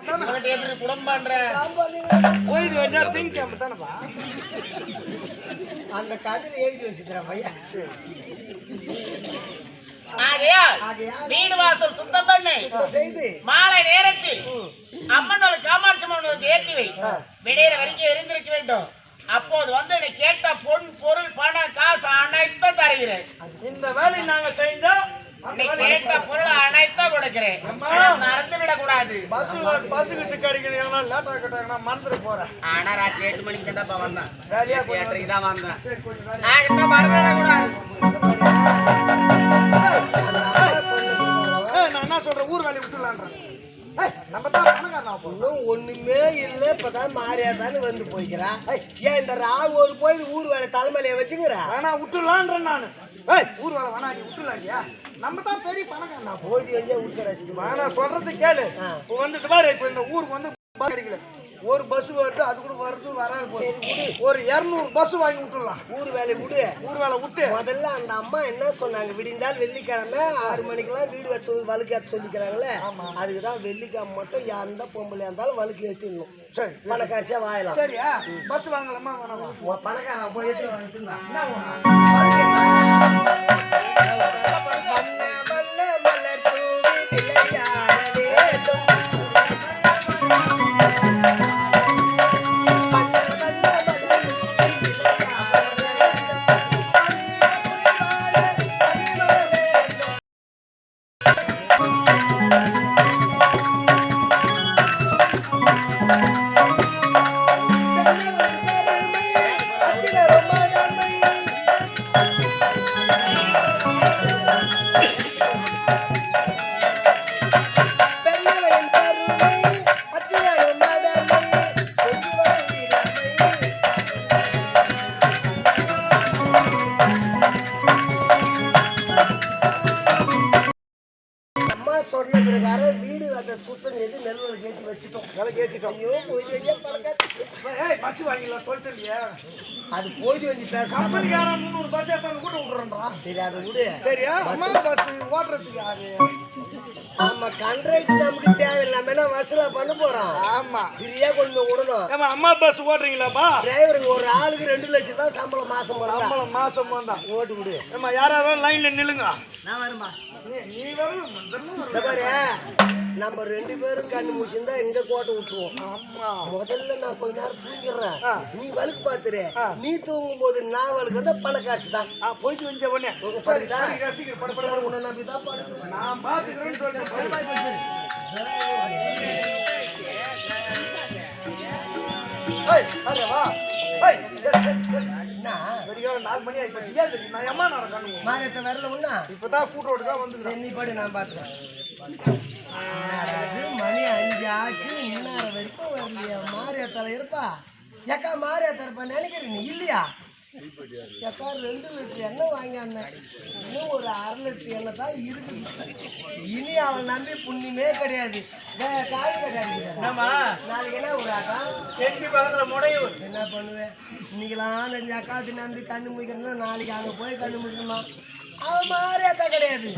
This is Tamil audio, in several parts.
எப்படி குடும்பன்ற போயிட்டு வந்தா திங்காம தானப்பா அந்த காட்டில் எழுதி வச்சுக்கிறேன் பையன். வீடு வாசல் சுத்தம் பண்ணு செய்து மாலை நேரத்தில் அம்மனோட காமாட்சி அம்மனுக்கு ஏற்றி வை. விடையிற வரைக்கும் எரிந்திருக்க வேண்டும். அப்போது வந்து என்னை கேட்ட பொன் பொருள் பணம் காசு அனைத்தும் தருகிறேன். இந்த வேலை நாங்க செஞ்சா நீ கேட்ட பொருள் அனைத்தும் கொடுக்கிறேன். மறந்து விடக் கூடாது. பஸ்ஸுக்கு சிக்காரிக்கிறீங்களா லேட்டா கட்டாங்கன்னா மறந்துட்டு போறேன். ஆனா ராத்திரி 8 மணிக்கு தான்ப்பா வந்தேன். வேலையா தியேட்டருக்கு தான் வந்தேன். நான் கிட்ட மறந்து விடக்கூடாது. நான் என்ன சொல்றேன், ஊர் வேலையை விட்டுலான்றேன். நம்ம தான் இன்னும் ஒண்ணுமே இல்லை. இப்பதான் மாறியாதான்னு வந்து போய்க்கிறான். ஏன் இந்த ஒரு போய் ஊர் வேலை தலைமையில வச்சுக்கிறா? வேணா விட்டுலான்றேன் நானு. ஊர் வேலை வேணா நீ விட்டுலாண்டியா? நம்ம தான் பெரிய பணக்காரனா. போய் வந்தே விட்டுறாச்சு. வேணா சொல்றது கேளு. இப்போ வந்துட்டு பாரு, இப்போ இந்த ஊருக்கு வந்து பஸ் கிடைக்கல. ஒரு பஸ் வருது, அது கூட வருது வராது. ஒரு 200 பஸ் வாங்கி விட்டுடலாம். ஊர் வேலை விடு. ஊர் வேலை விட்டு முதல்ல அந்த அம்மா என்ன சொன்னாங்க, விடிந்தால் வெள்ளிக்கிழமை 6 மணிக்கெல்லாம் வீடு வச்சு வழுக்காத்து சொல்லிக்கிறாங்களே, அதுக்குதான் வெள்ளிக்கிழமை மட்டும் எந்த பொம்பளையா இருந்தாலும் வழுக்கி வச்சிடணும். சரி, பணக்காட்சியா வாயலாம். சரியா? பஸ் வாங்கலாமா வேணாமா? பணக்காரன் போய் எடுத்து வாங்கிட்டு சொன்ன பிரகாரம் வீடு வந்த சுத்தம் செய்து நெல்வலை கேட்டு வச்சுட்டோம். ஐயோ பஸ் வாங்கிடலாம் சொல்லிட்டு இல்லையா? அது போய் வந்து பேச கம்பெனிக்காரன் 300 பஸ் ஏற்றாலும் கூட விட்டுறா. சரி அதை விடு. சரியா? பஸ் ஓட்டுறதுக்கு யாரு? ஆமா, கண்ட்ராக்ட் நமக்கு தேவையில்லாம வசூலா பண்ண போறோம். ஆமா, ஃப்ரீயா கொண்டு விடணும். அம்மா பஸ் ஓட்டுறீங்களாப்பா? டிரைவருக்கு ஒரு ஆளுக்கு 2 லட்சம் தான் சம்பளம் மாசம் வரும். சம்பளம் மாசம் வந்தான். ஓட்டு விடு. ஏமா யாராவது லைன்ல நில்லுங்க. நான் வருமா? நீ வரும். பாரு, நம்ம 2 பேரும் கண்ணு முடிச்சிருந்தா எங்க கோட்டை விட்டுருவோம். முதல்ல நான் கொஞ்ச நேரம் தூங்கிடுறேன், நீ வழுக்கு பாத்துரு. நீ தூங்கும் போது நான் வழுக்கு வந்தா பணக்காட்சி தான். போயிட்டு வந்த உடனே உன்னை நம்பிதான் படுக்கிறேன். நான் பாத்துக்கிறேன்னு சொல்றேன். மாரியத்தை வரல ஒண்ணா இப்பதான் கூட்டோடு தான் வந்து நீ படி, நான் பாத்துக்கிறேன். மணி 5 ஆச்சு, இன்னும் வரைக்கும் வரலையா? மாரியத்தால இருப்பா. ஏக்கா மாரியத்தா இருப்பா நினைக்கிறேன் நீ இல்லையா? ஏக்கா 2 லிட்டர் எண்ணெய் வாங்கியாந்தேன், இன்னும் ஒரு 1/2 லிட்டர் எண்ணெய் தான் இருக்குது. இனி அவள் நம்பி புண்ணியமே கிடையாது. காய் கிடையாது. நாளைக்கு என்ன ஒரு ஆக்கா பக்கத்துல முடையும் என்ன பண்ணுவேன்? இன்னைக்கெல்லாம் 5 அக்காத்து நம்பி கண்ணு முடிக்கிறதுனா நாளைக்கு அங்கே போய் கண்ணு முடிக்கணுமா? அவன் மாறியாக்கா கிடையாது.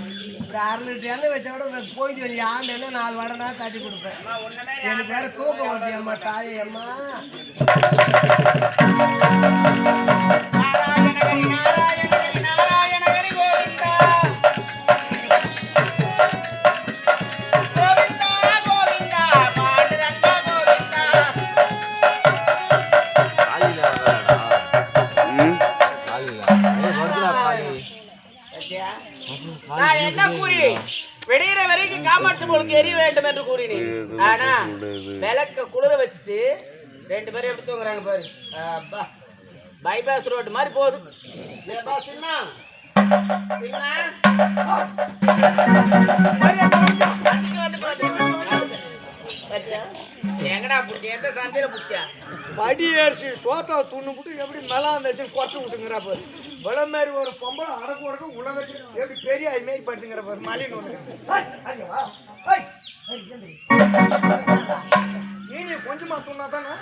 ஒரு 1/2 லிட்டர் எண்ணெய் வச்சா கூட போயிட்டு வேண்டிய ஆண்டு என்ன 4 வடைனா தட்டி கொடுப்பேன். எனக்கு வேற தூக்கம் வருது அம்மா, தாயே அம்மா. என்ன கூறினேன்? விடுகிற வரைக்கும் காமாட்சி உங்களுக்கு எரிய வேண்டும் என்று கூறினேன். ஆனா விளக்க குளிர வச்சுட்டு 2 பேரும் எப்படி தூங்குறாங்க பாரு. பைபாஸ் ரோடு மாதிரி போகுது. எங்கடா புடிச்சு? எந்த சந்தையில புடிச்சா? படி அரிசி சோத்தா துண்ணு போட்டு எப்படி மேலாம் இருந்துச்சு குறைச்சு விட்டுங்கிற பாரு. விலை மாதிரி ஒரு பொம்பளை அடக்கு உடக்கு உலக எப்படி பெரிய மாரி படுத்துங்கிற பாரு. மலின்னு ஒண்ணு நீ கொஞ்சமா துண்ணா தானே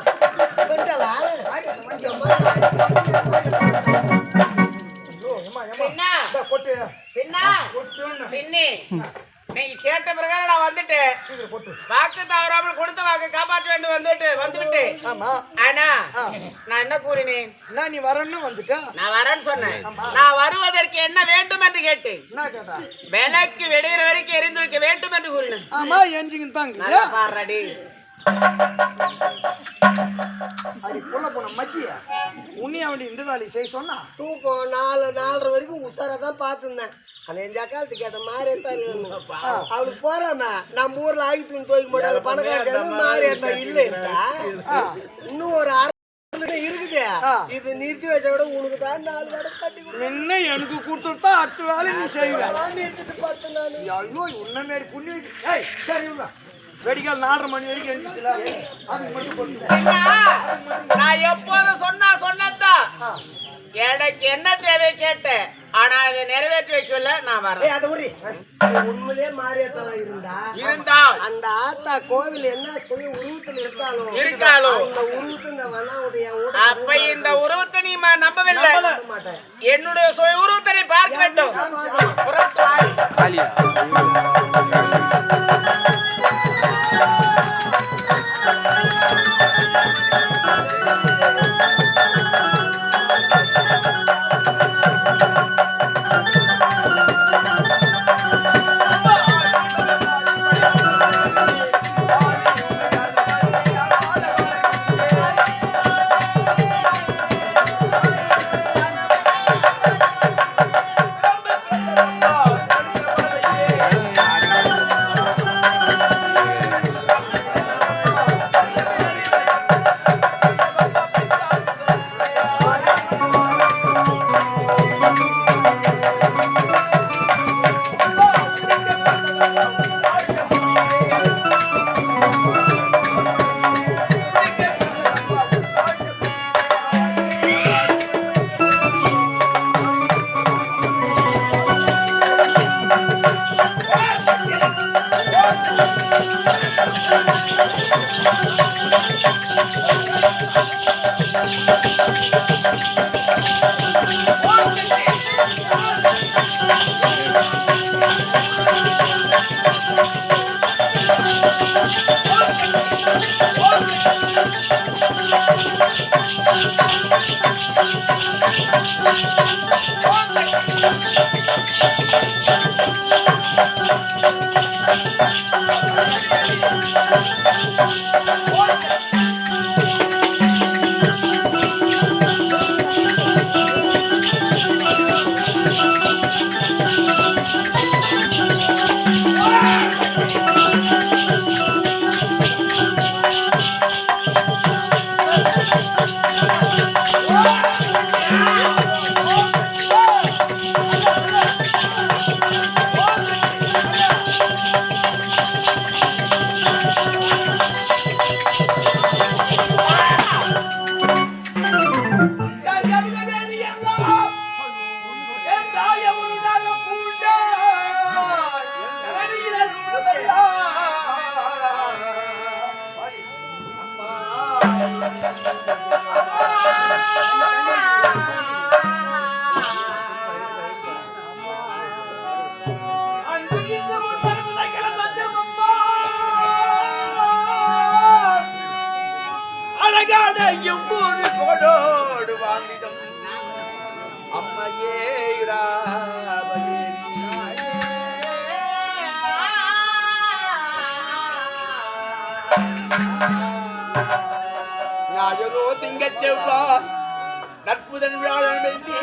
கொட்டு நீங்க கேட்ட பிரகாரம் நான் வந்துட்டேன். வாக்கு தவறாமல் கொடுத்த வாக்கு காப்பாற்ற வேண்டும் வந்துவிட்டேன். ஆமா. ஆனா நான் என்ன கூறினேன்? நான் நீ வரேன்னு வந்துட்டா? நான் வரேன்னு சொன்னேன். நான் வருவதற்கு என்ன வேண்டும் என்று கேட்டேன். என்ன கேட்டா? விளக்கு வெடிகிற வரைக்கும் எரிந்திருக்க வேண்டும் என்று கூறினேன். ஆமா, எஞ்சிங்க தாங்க. நல்லா பாடுறடி. அது புள்ள போன மத்திய உன்னைய அவன் இந்த வேலையை செய்ய சொன்னா தூக்கம் 4:30 வரைக்கும் உஷாரா தான் பார்த்துருந்தேன். ஆனால் எந்த அக்காலத்து கேட்ட மாதிரி அவளுக்கு போறாம நம்ம ஊர்ல ஆகி துணி துவைக்க மாட்டாங்க பணக்கார மாறி எடுத்தா இல்லைட்டா இன்னும் ஒரு இருக்குது. இது நிறுத்தி வச்ச விட உனக்கு தான் 4 வடை கட்டி என்ன எனக்கு கொடுத்துட்டா அடுத்த வேலை நீ செய்வேன். நிறுத்திட்டு பார்த்தேன் நான். ஐயோ உன்ன மாரி புண்ணி சரி வெடிக்கால் 4:30 மணி வரைக்கும் எழுந்துச்சுல அதுக்கு மட்டும் போட்டு நான் எப்போதும் சொன்னதான் எனக்கு என்ன தேவை கேட்டேன். ஆனா அதை நிறைவேற்றி வைக்கல. நான் வரேன். அதை உண்மையிலே மாரியாத்தா இருந்தா அந்த ஆத்தா கோவில் என்ன சொல்லி உருவத்தில் இருக்காலும் அந்த உருவத்தை அப்ப இந்த உருவத்தை நீ நம்பவில்லை. என்னுடைய உருவத்தை நீ பார்க்க வேண்டும். கொடோடு வாங்கிடும் அம்மையே ஞாயிறோ திங்கச் செவ்வாய் நட்புதன் வியாழன் வெள்ளி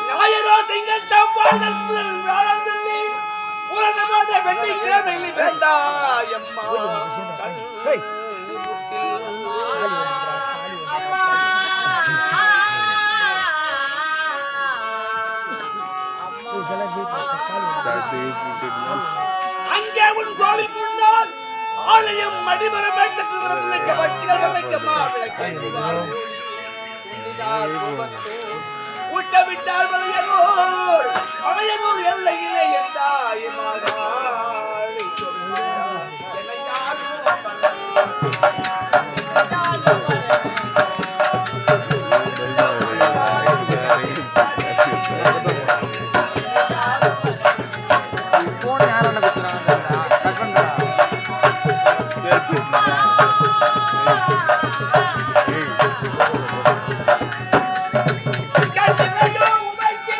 ஞாயிறோ திங்கச் செவ்வாய் நட்புதன் வியாழன் வெள்ளி பூரணமாத வெள்ளிக்கிழமையில் பிறந்தாயம்மா அங்கே உன் கோவில் முன்னால் ஆலயம் மடிமரம் ஊட்டவிட்டால் வளையனூர் எல்லையிலே யாரும் கண்ணு